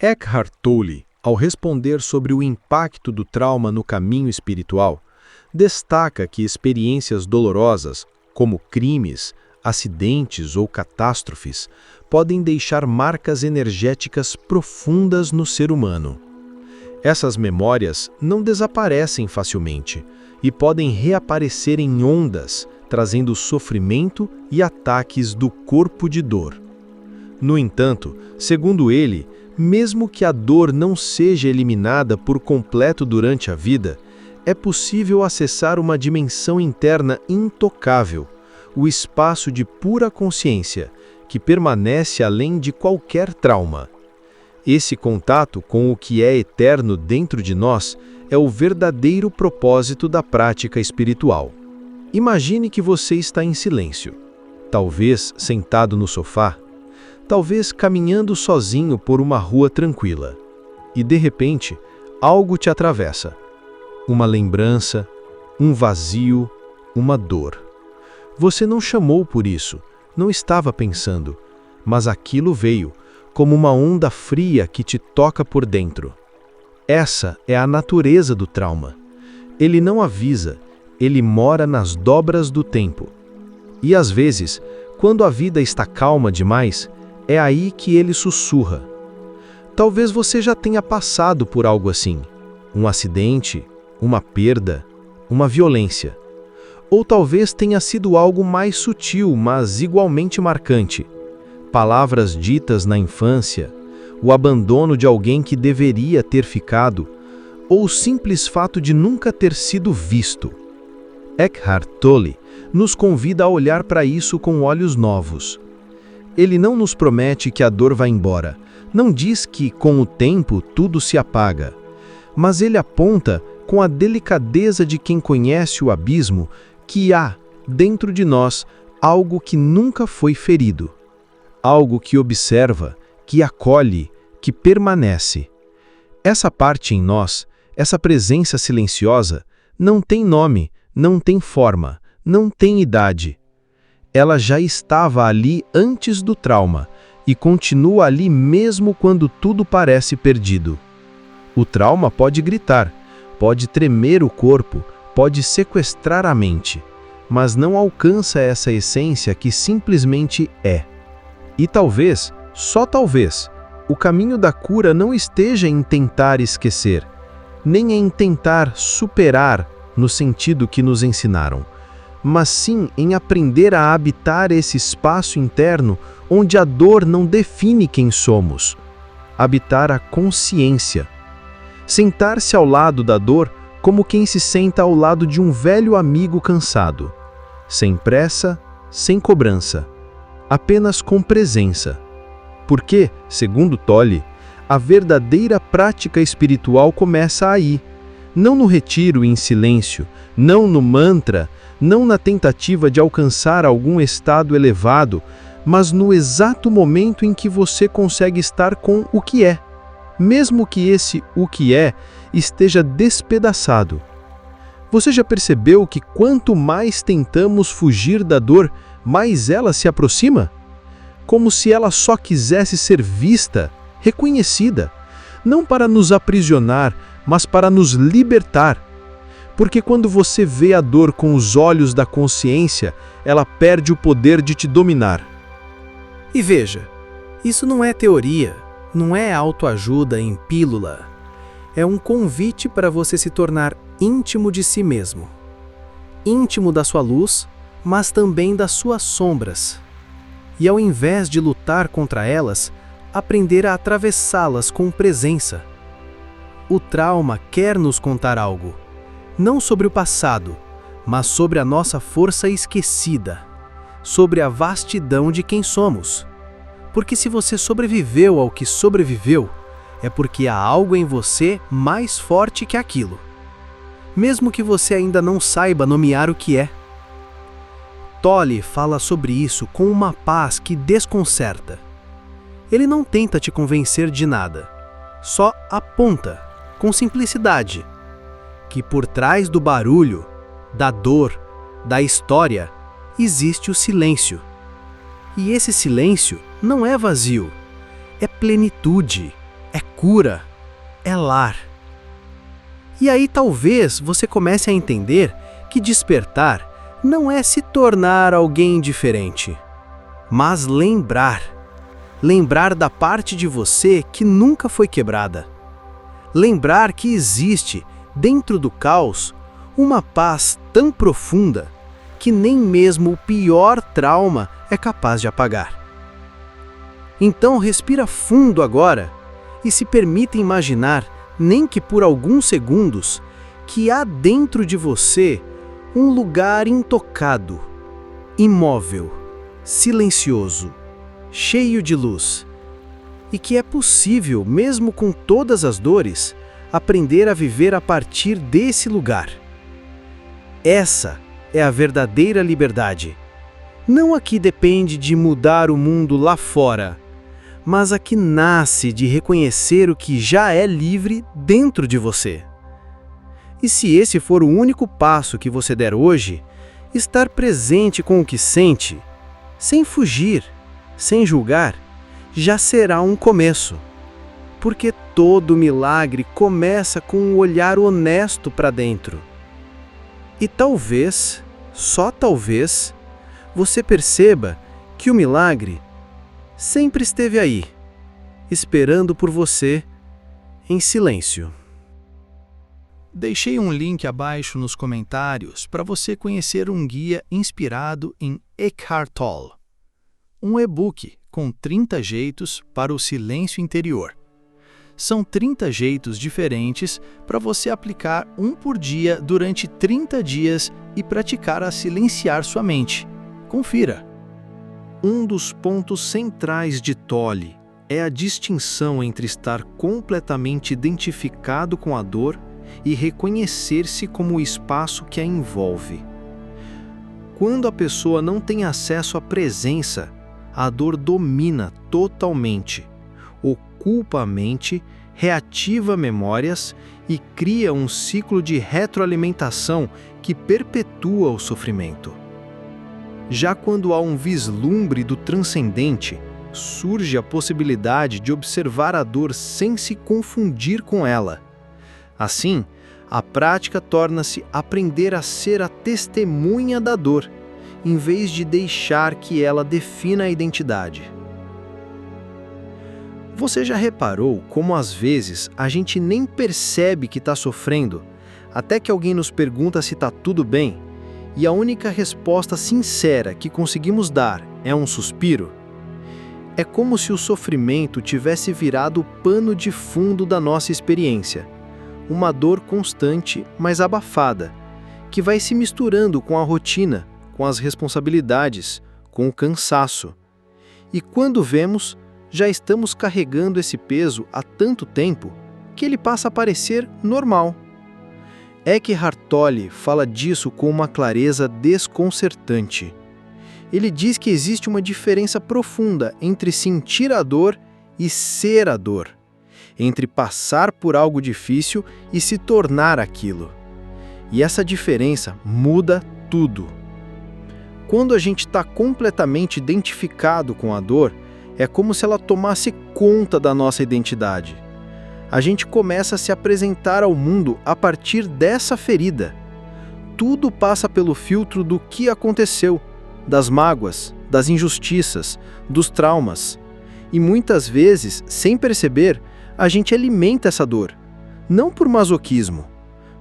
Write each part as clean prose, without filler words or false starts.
Eckhart Tolle, ao responder sobre o impacto do trauma no caminho espiritual, destaca que experiências dolorosas, como crimes, acidentes ou catástrofes, podem deixar marcas energéticas profundas no ser humano. Essas memórias não desaparecem facilmente e podem reaparecer em ondas, trazendo sofrimento e ataques do corpo de dor. No entanto, segundo ele, mesmo que a dor não seja eliminada por completo durante a vida, é possível acessar uma dimensão interna intocável, o espaço de pura consciência, que permanece além de qualquer trauma. Esse contato com o que é eterno dentro de nós é o verdadeiro propósito da prática espiritual. Imagine que você está em silêncio, talvez sentado no sofá, talvez caminhando sozinho por uma rua tranquila, e de repente, algo te atravessa. Uma lembrança, um vazio, uma dor. Você não chamou por isso, não estava pensando, mas aquilo veio, como uma onda fria que te toca por dentro. Essa é a natureza do trauma. Ele não avisa, ele mora nas dobras do tempo. E às vezes, quando a vida está calma demais, é aí que ele sussurra. Talvez você já tenha passado por algo assim, um acidente, uma perda, uma violência. Ou talvez tenha sido algo mais sutil, mas igualmente marcante. Palavras ditas na infância, o abandono de alguém que deveria ter ficado, ou o simples fato de nunca ter sido visto. Eckhart Tolle nos convida a olhar para isso com olhos novos. Ele não nos promete que a dor vai embora, não diz que, com o tempo, tudo se apaga, mas ele aponta, com a delicadeza de quem conhece o abismo, que há, dentro de nós, algo que nunca foi ferido. Algo que observa, que acolhe, que permanece. Essa parte em nós, essa presença silenciosa, não tem nome, não tem forma, não tem idade. Ela já estava ali antes do trauma e continua ali mesmo quando tudo parece perdido. O trauma pode gritar, pode tremer o corpo, pode sequestrar a mente, mas não alcança essa essência que simplesmente é. E talvez, só talvez, o caminho da cura não esteja em tentar esquecer, nem em tentar superar no sentido que nos ensinaram, mas sim em aprender a habitar esse espaço interno onde a dor não define quem somos. Habitar a consciência. Sentar-se ao lado da dor como quem se senta ao lado de um velho amigo cansado. Sem pressa, sem cobrança. Apenas com presença. Porque, segundo Tolle, a verdadeira prática espiritual começa aí. Não no retiro em silêncio, não no mantra, não na tentativa de alcançar algum estado elevado, mas no exato momento em que você consegue estar com o que é, mesmo que esse o que é esteja despedaçado. Você já percebeu que quanto mais tentamos fugir da dor, mais ela se aproxima? Como se ela só quisesse ser vista, reconhecida, não para nos aprisionar, mas para nos libertar. Porque quando você vê a dor com os olhos da consciência, ela perde o poder de te dominar. E veja, isso não é teoria, não é autoajuda em pílula. É um convite para você se tornar íntimo de si mesmo. Íntimo da sua luz, mas também das suas sombras. E ao invés de lutar contra elas, aprender a atravessá-las com presença. O trauma quer nos contar algo. Não sobre o passado, mas sobre a nossa força esquecida, sobre a vastidão de quem somos. Porque se você sobreviveu ao que sobreviveu, é porque há algo em você mais forte que aquilo. Mesmo que você ainda não saiba nomear o que é. Tolle fala sobre isso com uma paz que desconcerta. Ele não tenta te convencer de nada, só aponta, com simplicidade, que por trás do barulho, da dor, da história, existe o silêncio. E esse silêncio não é vazio, é plenitude, é cura, é lar. E aí talvez você comece a entender que despertar não é se tornar alguém diferente, mas lembrar da parte de você que nunca foi quebrada. Lembrar que existe, dentro do caos, uma paz tão profunda que nem mesmo o pior trauma é capaz de apagar. Então respira fundo agora e se permita imaginar, nem que por alguns segundos, que há dentro de você um lugar intocado, imóvel, silencioso, cheio de luz, e que é possível, mesmo com todas as dores, aprender a viver a partir desse lugar. Essa é a verdadeira liberdade. Não a que depende de mudar o mundo lá fora, mas a que nasce de reconhecer o que já é livre dentro de você. E se esse for o único passo que você der hoje, estar presente com o que sente, sem fugir, sem julgar, já será um começo. Porque todo milagre começa com um olhar honesto para dentro. E talvez, só talvez, você perceba que o milagre sempre esteve aí, esperando por você, em silêncio. Deixei um link abaixo nos comentários para você conhecer um guia inspirado em Eckhart Tolle, um e-book com 30 jeitos para o silêncio interior. São 30 jeitos diferentes para você aplicar um por dia durante 30 dias e praticar a silenciar sua mente. Confira! Um dos pontos centrais de Tolle é a distinção entre estar completamente identificado com a dor e reconhecer-se como o espaço que a envolve. Quando a pessoa não tem acesso à presença, a dor domina totalmente, ocupa a mente, reativa memórias e cria um ciclo de retroalimentação que perpetua o sofrimento. Já quando há um vislumbre do transcendente, surge a possibilidade de observar a dor sem se confundir com ela. Assim, a prática torna-se aprender a ser a testemunha da dor, em vez de deixar que ela defina a identidade. Você já reparou como às vezes a gente nem percebe que está sofrendo, até que alguém nos pergunta se está tudo bem, e a única resposta sincera que conseguimos dar é um suspiro? É como se o sofrimento tivesse virado o pano de fundo da nossa experiência, uma dor constante, mas abafada, que vai se misturando com a rotina, com as responsabilidades, com o cansaço. E quando vemos, já estamos carregando esse peso há tanto tempo que ele passa a parecer normal. Eckhart Tolle fala disso com uma clareza desconcertante. Ele diz que existe uma diferença profunda entre sentir a dor e ser a dor, entre passar por algo difícil e se tornar aquilo. E essa diferença muda tudo. Quando a gente está completamente identificado com a dor, é como se ela tomasse conta da nossa identidade. A gente começa a se apresentar ao mundo a partir dessa ferida. Tudo passa pelo filtro do que aconteceu, das mágoas, das injustiças, dos traumas. E muitas vezes, sem perceber, a gente alimenta essa dor, não por masoquismo,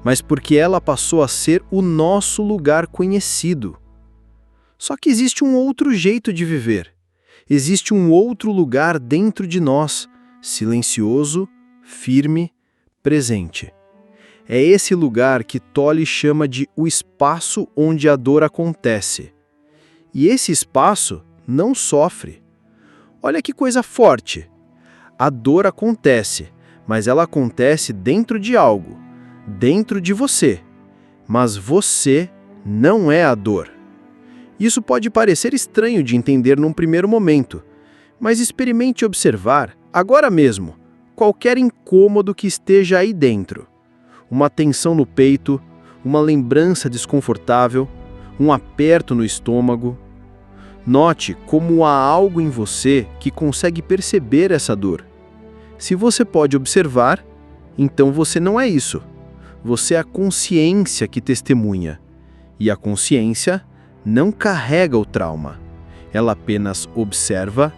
mas porque ela passou a ser o nosso lugar conhecido. Só que existe um outro jeito de viver. Existe um outro lugar dentro de nós, silencioso, firme, presente. É esse lugar que Tolle chama de o espaço onde a dor acontece. E esse espaço não sofre. Olha que coisa forte! A dor acontece, mas ela acontece dentro de algo, dentro de você. Mas você não é a dor. Isso pode parecer estranho de entender num primeiro momento, mas experimente observar, agora mesmo, qualquer incômodo que esteja aí dentro. Uma tensão no peito, uma lembrança desconfortável, um aperto no estômago. Note como há algo em você que consegue perceber essa dor. Se você pode observar, então você não é isso. Você é a consciência que testemunha. E a consciência não carrega o trauma. Ela apenas observa,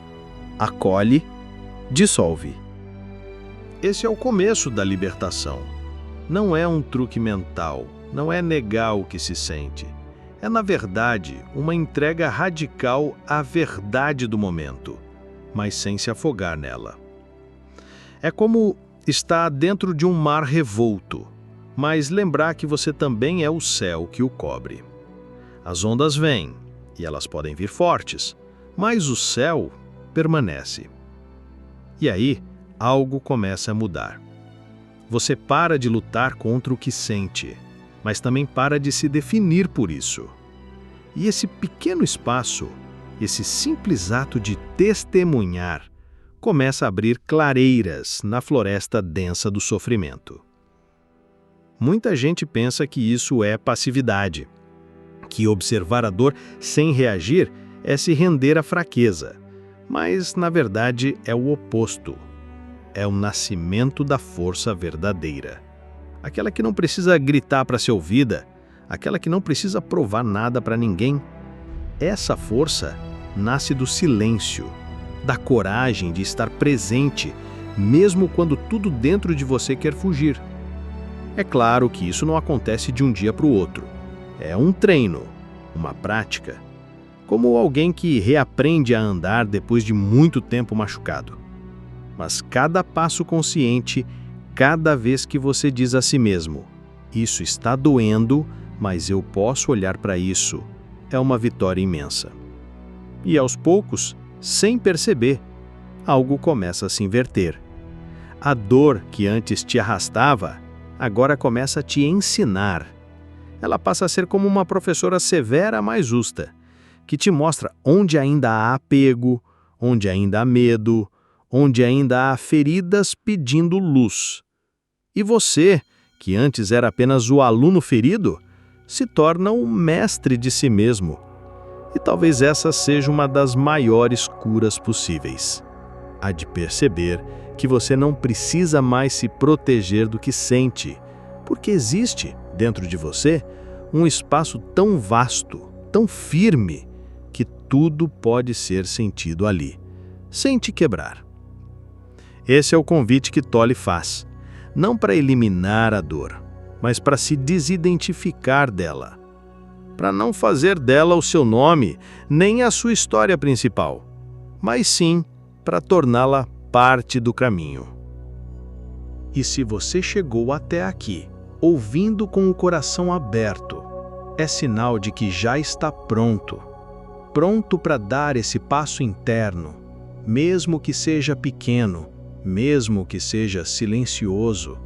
acolhe, dissolve. Esse é o começo da libertação. Não é um truque mental, não é negar o que se sente. É, na verdade, uma entrega radical à verdade do momento, mas sem se afogar nela. É como estar dentro de um mar revolto, mas lembrar que você também é o céu que o cobre. As ondas vêm, e elas podem vir fortes, mas o céu permanece. E aí, algo começa a mudar. Você para de lutar contra o que sente, mas também para de se definir por isso. E esse pequeno espaço, esse simples ato de testemunhar, começa a abrir clareiras na floresta densa do sofrimento. Muita gente pensa que isso é passividade, que observar a dor sem reagir é se render à fraqueza, mas, na verdade, é o oposto. É o nascimento da força verdadeira. Aquela que não precisa gritar para ser ouvida, aquela que não precisa provar nada para ninguém. Essa força nasce do silêncio, da coragem de estar presente, mesmo quando tudo dentro de você quer fugir. É claro que isso não acontece de um dia para o outro. É um treino, uma prática, como alguém que reaprende a andar depois de muito tempo machucado. Mas cada passo consciente, cada vez que você diz a si mesmo, isso está doendo, mas eu posso olhar para isso, é uma vitória imensa. E aos poucos, sem perceber, algo começa a se inverter. A dor que antes te arrastava, agora começa a te ensinar. Ela passa a ser como uma professora severa, mas justa, que te mostra onde ainda há apego, onde ainda há medo, onde ainda há feridas pedindo luz. E você, que antes era apenas o aluno ferido, se torna um mestre de si mesmo. E talvez essa seja uma das maiores curas possíveis. A de perceber que você não precisa mais se proteger do que sente, porque existe, dentro de você, um espaço tão vasto, tão firme, que tudo pode ser sentido ali, sem te quebrar. Esse é o convite que Tolle faz, não para eliminar a dor, mas para se desidentificar dela, para não fazer dela o seu nome, nem a sua história principal, mas sim para torná-la parte do caminho. E se você chegou até aqui, ouvindo com o coração aberto, é sinal de que já está pronto para dar esse passo interno, mesmo que seja pequeno, mesmo que seja silencioso,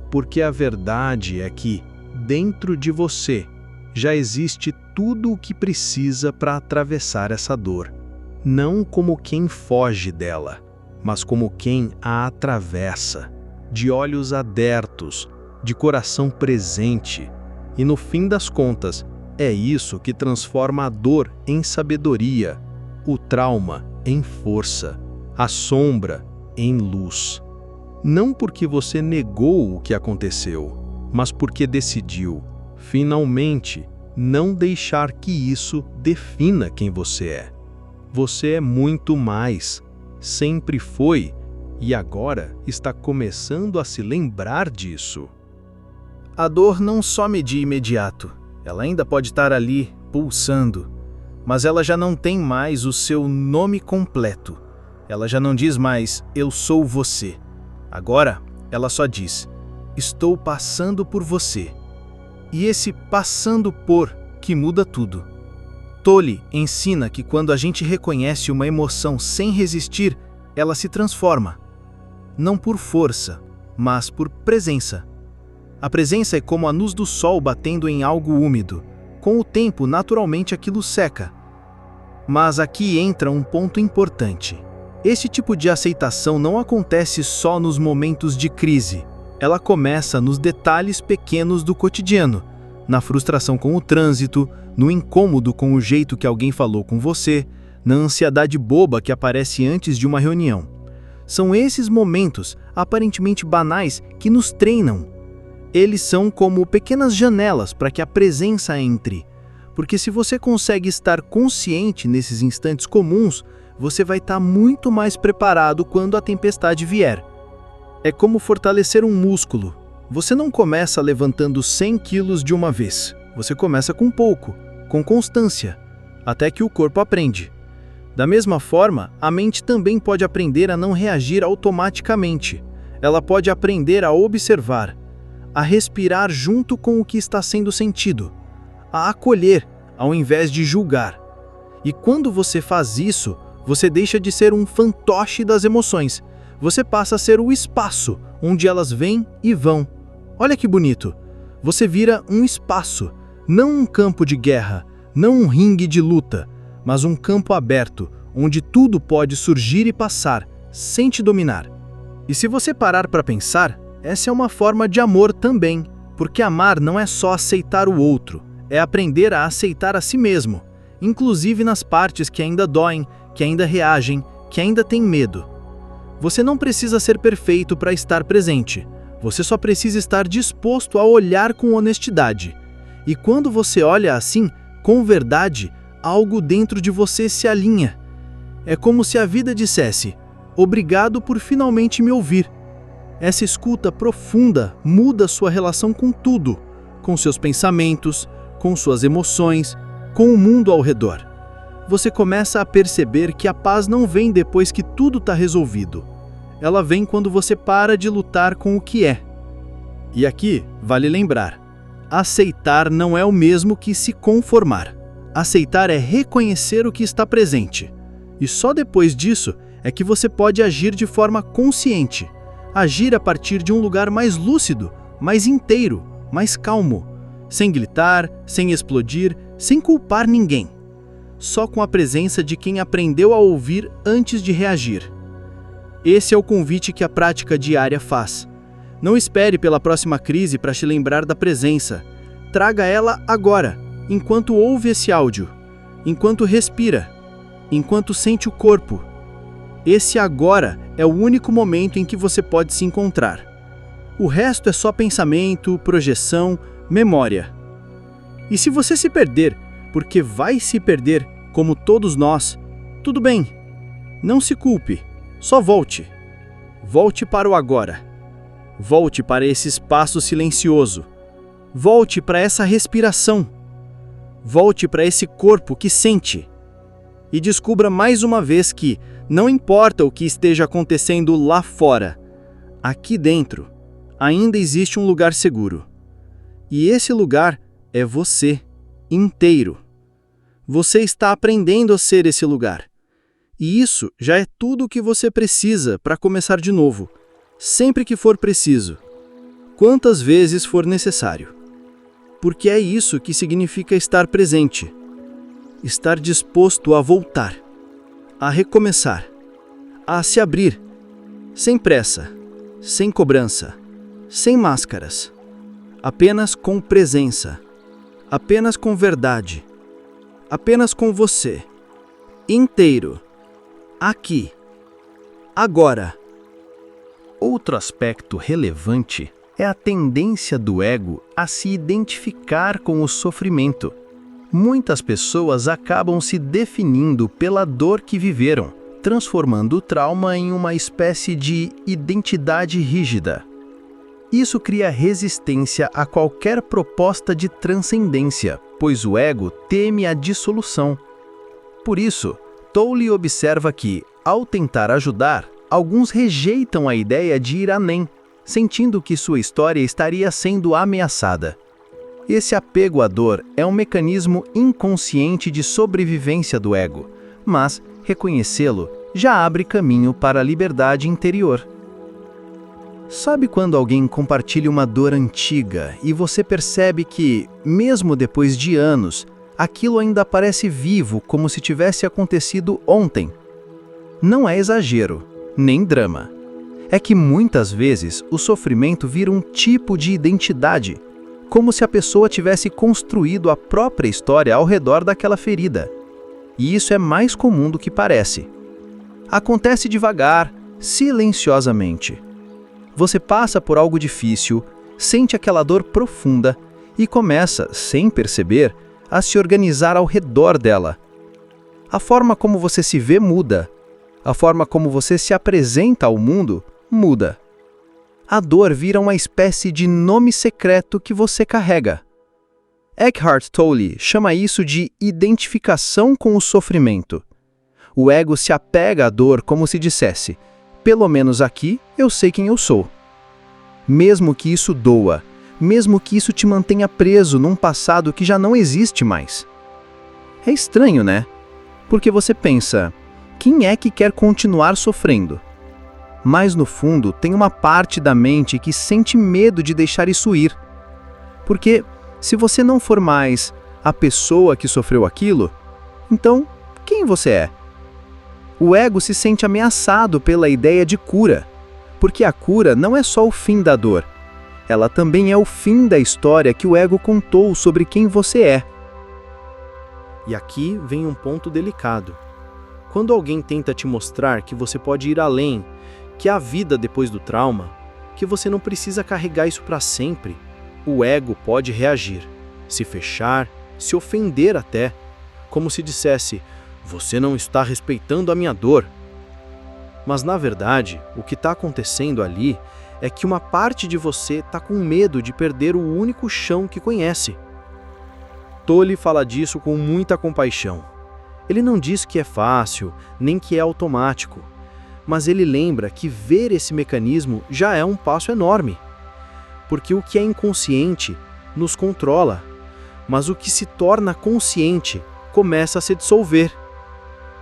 porque a verdade é que, dentro de você, já existe tudo o que precisa para atravessar essa dor, não como quem foge dela, mas como quem a atravessa, de olhos abertos, de coração presente. E no fim das contas, é isso que transforma a dor em sabedoria, o trauma em força, a sombra em luz. Não porque você negou o que aconteceu, mas porque decidiu, finalmente, não deixar que isso defina quem você é. Você é muito mais, sempre foi, e agora está começando a se lembrar disso. A dor não some de imediato. Ela ainda pode estar ali, pulsando, mas ela já não tem mais o seu nome completo. Ela já não diz mais, eu sou você. Agora, ela só diz, estou passando por você. E esse passando por que muda tudo. Tolle ensina que quando a gente reconhece uma emoção sem resistir, ela se transforma. Não por força, mas por presença. A presença é como a luz do sol batendo em algo úmido. Com o tempo, naturalmente, aquilo seca. Mas aqui entra um ponto importante. Esse tipo de aceitação não acontece só nos momentos de crise. Ela começa nos detalhes pequenos do cotidiano, na frustração com o trânsito, no incômodo com o jeito que alguém falou com você, na ansiedade boba que aparece antes de uma reunião. São esses momentos, aparentemente banais, que nos treinam. Eles são como pequenas janelas para que a presença entre. Porque se você consegue estar consciente nesses instantes comuns, você vai estar muito mais preparado quando a tempestade vier. É como fortalecer um músculo. Você não começa levantando 100 quilos de uma vez. Você começa com pouco, com constância, até que o corpo aprende. Da mesma forma, a mente também pode aprender a não reagir automaticamente. Ela pode aprender a observar, a respirar junto com o que está sendo sentido, a acolher ao invés de julgar. E quando você faz isso, você deixa de ser um fantoche das emoções. Você passa a ser o espaço onde elas vêm e vão. Olha que bonito! Você vira um espaço, não um campo de guerra, não um ringue de luta, mas um campo aberto, onde tudo pode surgir e passar, sem te dominar. E se você parar para pensar, essa é uma forma de amor também, porque amar não é só aceitar o outro, é aprender a aceitar a si mesmo, inclusive nas partes que ainda doem, que ainda reagem, que ainda têm medo. Você não precisa ser perfeito para estar presente, você só precisa estar disposto a olhar com honestidade. E quando você olha assim, com verdade, algo dentro de você se alinha. É como se a vida dissesse: obrigado por finalmente me ouvir. Essa escuta profunda muda sua relação com tudo, com seus pensamentos, com suas emoções, com o mundo ao redor. Você começa a perceber que a paz não vem depois que tudo está resolvido. Ela vem quando você para de lutar com o que é. E aqui, vale lembrar, aceitar não é o mesmo que se conformar. Aceitar é reconhecer o que está presente. E só depois disso é que você pode agir de forma consciente. Agir a partir de um lugar mais lúcido, mais inteiro, mais calmo. Sem gritar, sem explodir, sem culpar ninguém. Só com a presença de quem aprendeu a ouvir antes de reagir. Esse é o convite que a prática diária faz. Não espere pela próxima crise para te lembrar da presença. Traga ela agora, enquanto ouve esse áudio, enquanto respira, enquanto sente o corpo. Esse agora é o único momento em que você pode se encontrar. O resto é só pensamento, projeção, memória. E se você se perder, porque vai se perder, como todos nós, tudo bem. Não se culpe, só volte. Volte para o agora. Volte para esse espaço silencioso. Volte para essa respiração. Volte para esse corpo que sente. E descubra mais uma vez que, não importa o que esteja acontecendo lá fora, aqui dentro, ainda existe um lugar seguro. E esse lugar é você, inteiro. Você está aprendendo a ser esse lugar. E isso já é tudo o que você precisa para começar de novo, sempre que for preciso, quantas vezes for necessário. Porque é isso que significa estar presente. Estar disposto a voltar, a recomeçar, a se abrir, sem pressa, sem cobrança, sem máscaras, apenas com presença, apenas com verdade, apenas com você, inteiro, aqui, agora. Outro aspecto relevante é a tendência do ego a se identificar com o sofrimento. Muitas pessoas acabam se definindo pela dor que viveram, transformando o trauma em uma espécie de identidade rígida. Isso cria resistência a qualquer proposta de transcendência, pois o ego teme a dissolução. Por isso, Tolle observa que, ao tentar ajudar, alguns rejeitam a ideia de ir além, sentindo que sua história estaria sendo ameaçada. Esse apego à dor é um mecanismo inconsciente de sobrevivência do ego, mas reconhecê-lo já abre caminho para a liberdade interior. Sabe quando alguém compartilha uma dor antiga e você percebe que, mesmo depois de anos, aquilo ainda parece vivo como se tivesse acontecido ontem? Não é exagero, nem drama. É que muitas vezes o sofrimento vira um tipo de identidade, como se a pessoa tivesse construído a própria história ao redor daquela ferida. E isso é mais comum do que parece. Acontece devagar, silenciosamente. Você passa por algo difícil, sente aquela dor profunda e começa, sem perceber, a se organizar ao redor dela. A forma como você se vê muda. A forma como você se apresenta ao mundo muda. A dor vira uma espécie de nome secreto que você carrega. Eckhart Tolle chama isso de identificação com o sofrimento. O ego se apega à dor como se dissesse: pelo menos aqui eu sei quem eu sou. Mesmo que isso doa, mesmo que isso te mantenha preso num passado que já não existe mais. É estranho, né? Porque você pensa, quem é que quer continuar sofrendo? Mas no fundo tem uma parte da mente que sente medo de deixar isso ir. Porque se você não for mais a pessoa que sofreu aquilo, então quem você é? O ego se sente ameaçado pela ideia de cura, porque a cura não é só o fim da dor, ela também é o fim da história que o ego contou sobre quem você é. E aqui vem um ponto delicado. Quando alguém tenta te mostrar que você pode ir além, que há vida depois do trauma, que você não precisa carregar isso para sempre, o ego pode reagir, se fechar, se ofender até, como se dissesse: você não está respeitando a minha dor. Mas na verdade, o que está acontecendo ali é que uma parte de você está com medo de perder o único chão que conhece. Tolle fala disso com muita compaixão. Ele não diz que é fácil, nem que é automático, mas ele lembra que ver esse mecanismo já é um passo enorme. Porque o que é inconsciente nos controla, mas o que se torna consciente começa a se dissolver.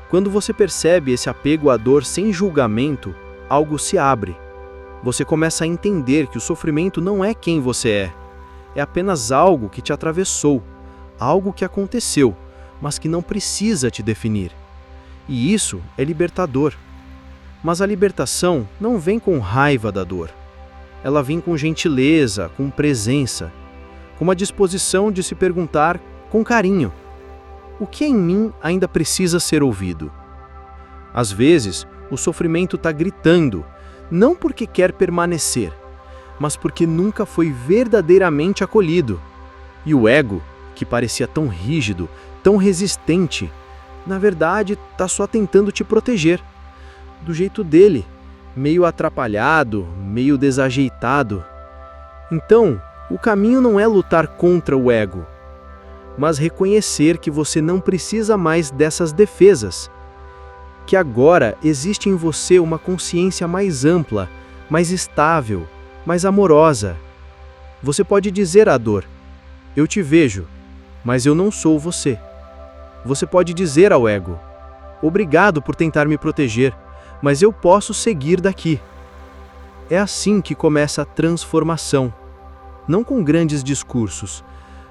Quando você percebe esse apego à dor sem julgamento, algo se abre. Você começa a entender que o sofrimento não é quem você é apenas algo que te atravessou, algo que aconteceu, mas que não precisa te definir. E isso é libertador. Mas a libertação não vem com raiva da dor. Ela vem com gentileza, com presença, com uma disposição de se perguntar com carinho: o que em mim ainda precisa ser ouvido? Às vezes, o sofrimento está gritando, não porque quer permanecer, mas porque nunca foi verdadeiramente acolhido. E o ego, que parecia tão rígido, tão resistente, na verdade está só tentando te proteger, do jeito dele, meio atrapalhado, meio desajeitado. Então, o caminho não é lutar contra o ego, mas reconhecer que você não precisa mais dessas defesas, que agora existe em você uma consciência mais ampla, mais estável, mais amorosa. Você pode dizer à dor: eu te vejo, mas eu não sou você. Você pode dizer ao ego: obrigado por tentar me proteger, mas eu posso seguir daqui. É assim que começa a transformação, não com grandes discursos,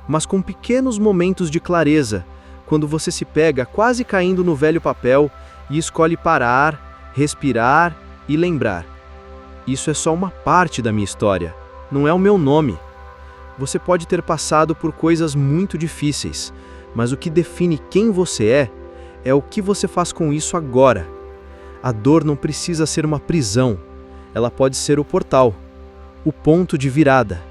mas com pequenos momentos de clareza, quando você se pega quase caindo no velho papel e escolhe parar, respirar e lembrar: isso é só uma parte da minha história, não é o meu nome. Você pode ter passado por coisas muito difíceis, mas o que define quem você é o que você faz com isso agora. A dor não precisa ser uma prisão, ela pode ser o portal, o ponto de virada.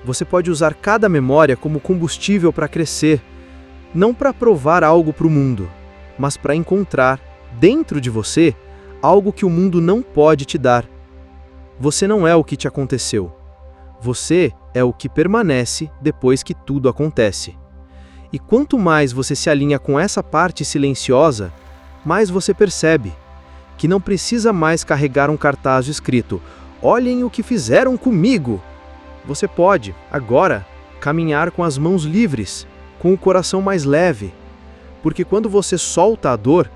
Você pode usar cada memória como combustível para crescer, não para provar algo para o mundo, mas para encontrar, dentro de você, algo que o mundo não pode te dar. Você não é o que te aconteceu. Você é o que permanece depois que tudo acontece. E quanto mais você se alinha com essa parte silenciosa, mais você percebe que não precisa mais carregar um cartaz escrito: olhem o que fizeram comigo. Você pode, agora, caminhar com as mãos livres, com o coração mais leve. Porque quando você solta a dor,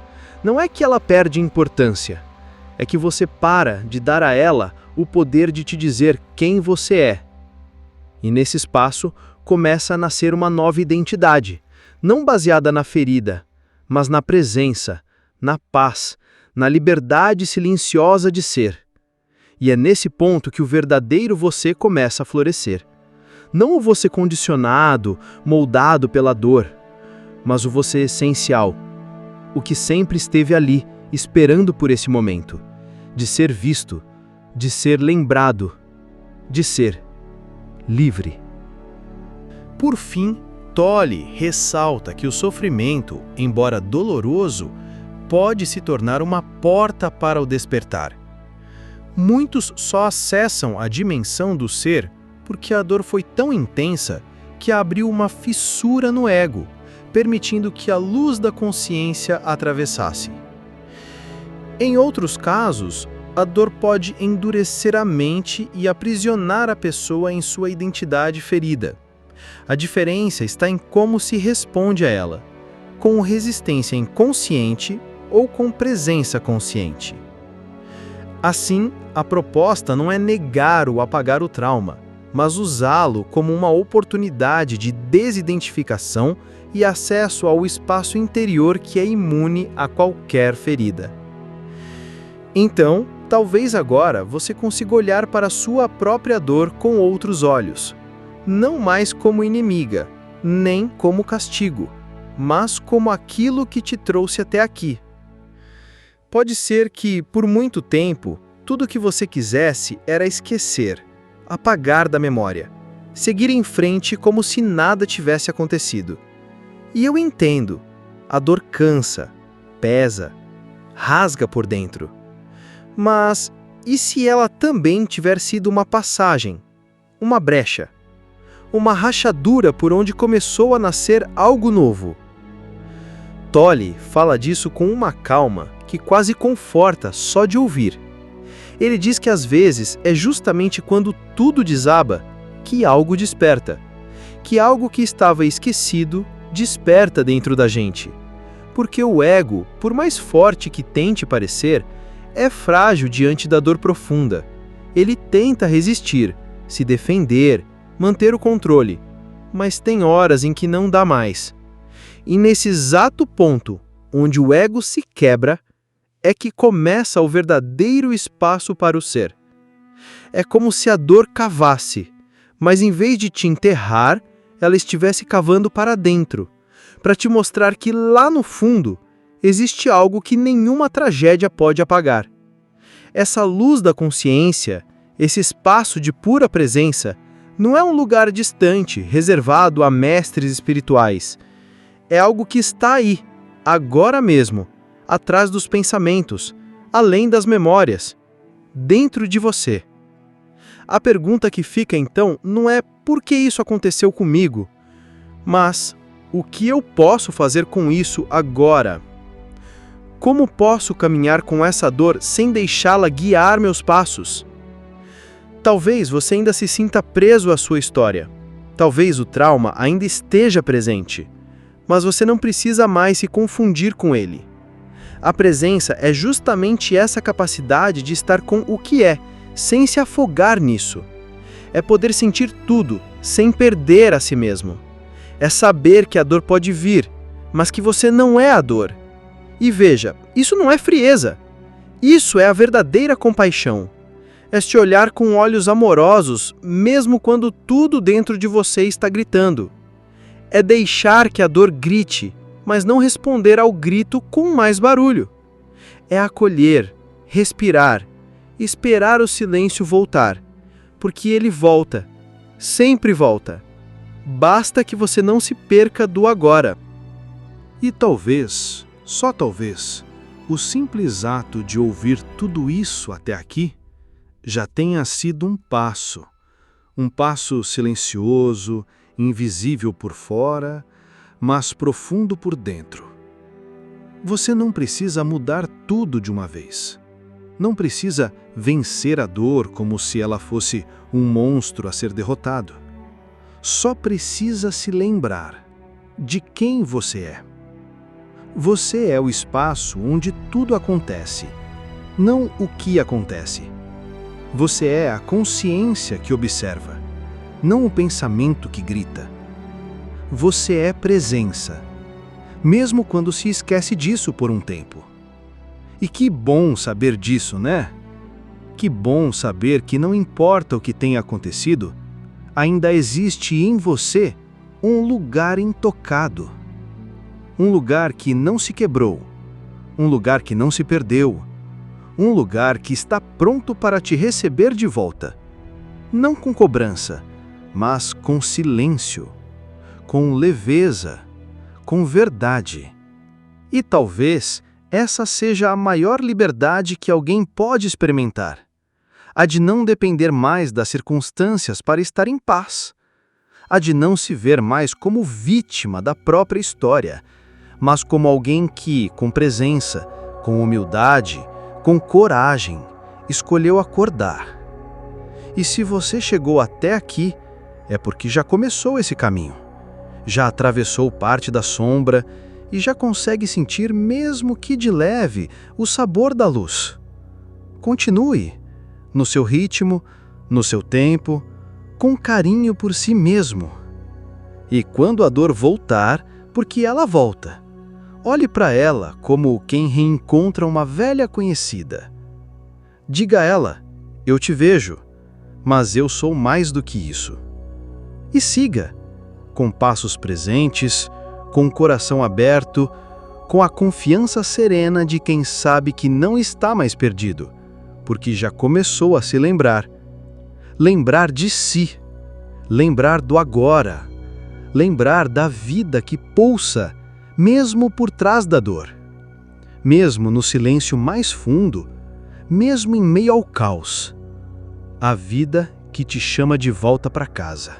não é que ela perde importância, é que você para de dar a ela o poder de te dizer quem você é. E nesse espaço começa a nascer uma nova identidade, não baseada na ferida, mas na presença, na paz, na liberdade silenciosa de ser. E é nesse ponto que o verdadeiro você começa a florescer. Não o você condicionado, moldado pela dor, mas o você essencial, o que sempre esteve ali, esperando por esse momento, de ser visto, de ser lembrado, de ser livre. Por fim, Tolle ressalta que o sofrimento, embora doloroso, pode se tornar uma porta para o despertar. Muitos só acessam a dimensão do ser porque a dor foi tão intensa que abriu uma fissura no ego, permitindo que a luz da consciência atravessasse. Em outros casos, a dor pode endurecer a mente e aprisionar a pessoa em sua identidade ferida. A diferença está em como se responde a ela, com resistência inconsciente ou com presença consciente. Assim, a proposta não é negar ou apagar o trauma, mas usá-lo como uma oportunidade de desidentificação e acesso ao espaço interior que é imune a qualquer ferida. Então, talvez agora você consiga olhar para a sua própria dor com outros olhos, não mais como inimiga, nem como castigo, mas como aquilo que te trouxe até aqui. Pode ser que, por muito tempo, tudo o que você quisesse era esquecer, apagar da memória, seguir em frente como se nada tivesse acontecido. E eu entendo, a dor cansa, pesa, rasga por dentro. Mas e se ela também tiver sido uma passagem, uma brecha, uma rachadura por onde começou a nascer algo novo? Tolle fala disso com uma calma que quase conforta só de ouvir. Ele diz que às vezes é justamente quando tudo desaba que algo desperta, que algo que estava esquecido desperta dentro da gente. Porque o ego, por mais forte que tente parecer, é frágil diante da dor profunda. Ele tenta resistir, se defender, manter o controle, mas tem horas em que não dá mais. E nesse exato ponto, onde o ego se quebra, é que começa o verdadeiro espaço para o ser. É como se a dor cavasse, mas em vez de te enterrar, ela estivesse cavando para dentro, para te mostrar que lá no fundo existe algo que nenhuma tragédia pode apagar. Essa luz da consciência, esse espaço de pura presença, não é um lugar distante, reservado a mestres espirituais. É algo que está aí, agora mesmo, atrás dos pensamentos, além das memórias, dentro de você. A pergunta que fica então não é por que isso aconteceu comigo, mas o que eu posso fazer com isso agora? Como posso caminhar com essa dor sem deixá-la guiar meus passos? Talvez você ainda se sinta preso à sua história. Talvez o trauma ainda esteja presente, mas você não precisa mais se confundir com ele. A presença é justamente essa capacidade de estar com o que é, sem se afogar nisso. É poder sentir tudo, sem perder a si mesmo. É saber que a dor pode vir, mas que você não é a dor. E veja, isso não é frieza. Isso é a verdadeira compaixão. É te olhar com olhos amorosos, mesmo quando tudo dentro de você está gritando. É deixar que a dor grite, mas não responder ao grito com mais barulho. É acolher, respirar, esperar o silêncio voltar, porque ele volta, sempre volta. Basta que você não se perca do agora. E talvez, só talvez, o simples ato de ouvir tudo isso até aqui já tenha sido um passo silencioso, invisível por fora, mas profundo por dentro. Você não precisa mudar tudo de uma vez. Não precisa vencer a dor como se ela fosse um monstro a ser derrotado. Só precisa se lembrar de quem você é. Você é o espaço onde tudo acontece, não o que acontece. Você é a consciência que observa, não o pensamento que grita. Você é presença, mesmo quando se esquece disso por um tempo. E que bom saber disso, né? Que bom saber que não importa o que tenha acontecido, ainda existe em você um lugar intocado. Um lugar que não se quebrou, um lugar que não se perdeu, Um lugar que está pronto para te receber de volta. Não com cobrança, mas com silêncio, com leveza, com verdade. E talvez essa seja a maior liberdade que alguém pode experimentar. A de não depender mais das circunstâncias para estar em paz. A de não se ver mais como vítima da própria história, mas como alguém que, com presença, com humildade, com coragem, escolheu acordar. E se você chegou até aqui, é porque já começou esse caminho. Já atravessou parte da sombra e já consegue sentir, mesmo que de leve, o sabor da luz. Continue, no seu ritmo, no seu tempo, com carinho por si mesmo. E quando a dor voltar, porque ela volta, olhe para ela como quem reencontra uma velha conhecida. Diga a ela: eu te vejo, mas eu sou mais do que isso. E siga, com passos presentes, com o coração aberto, com a confiança serena de quem sabe que não está mais perdido, porque já começou a se lembrar. Lembrar de si, lembrar do agora, lembrar da vida que pulsa, mesmo por trás da dor, mesmo no silêncio mais fundo, mesmo em meio ao caos. A vida que te chama de volta para casa,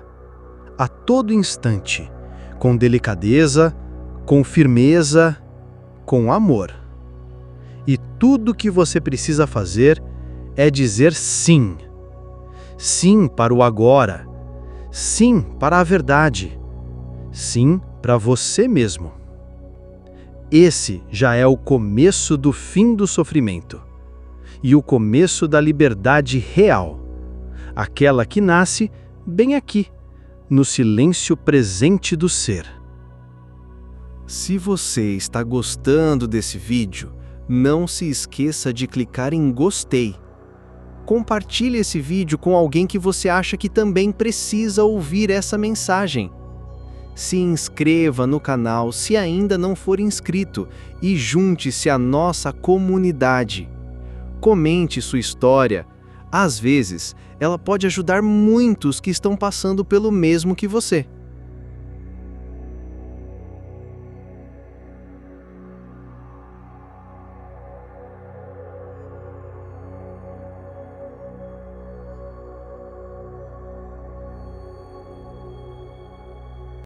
a todo instante, com delicadeza, com firmeza, com amor. E tudo que você precisa fazer é dizer sim. Sim para o agora. Sim para a verdade. Sim para você mesmo. Esse já é o começo do fim do sofrimento e o começo da liberdade real, aquela que nasce bem aqui, no silêncio presente do ser. Se você está gostando desse vídeo, não se esqueça de clicar em gostei. Compartilhe esse vídeo com alguém que você acha que também precisa ouvir essa mensagem. Se inscreva no canal se ainda não for inscrito e junte-se à nossa comunidade. Comente sua história. Às vezes, ela pode ajudar muitos que estão passando pelo mesmo que você.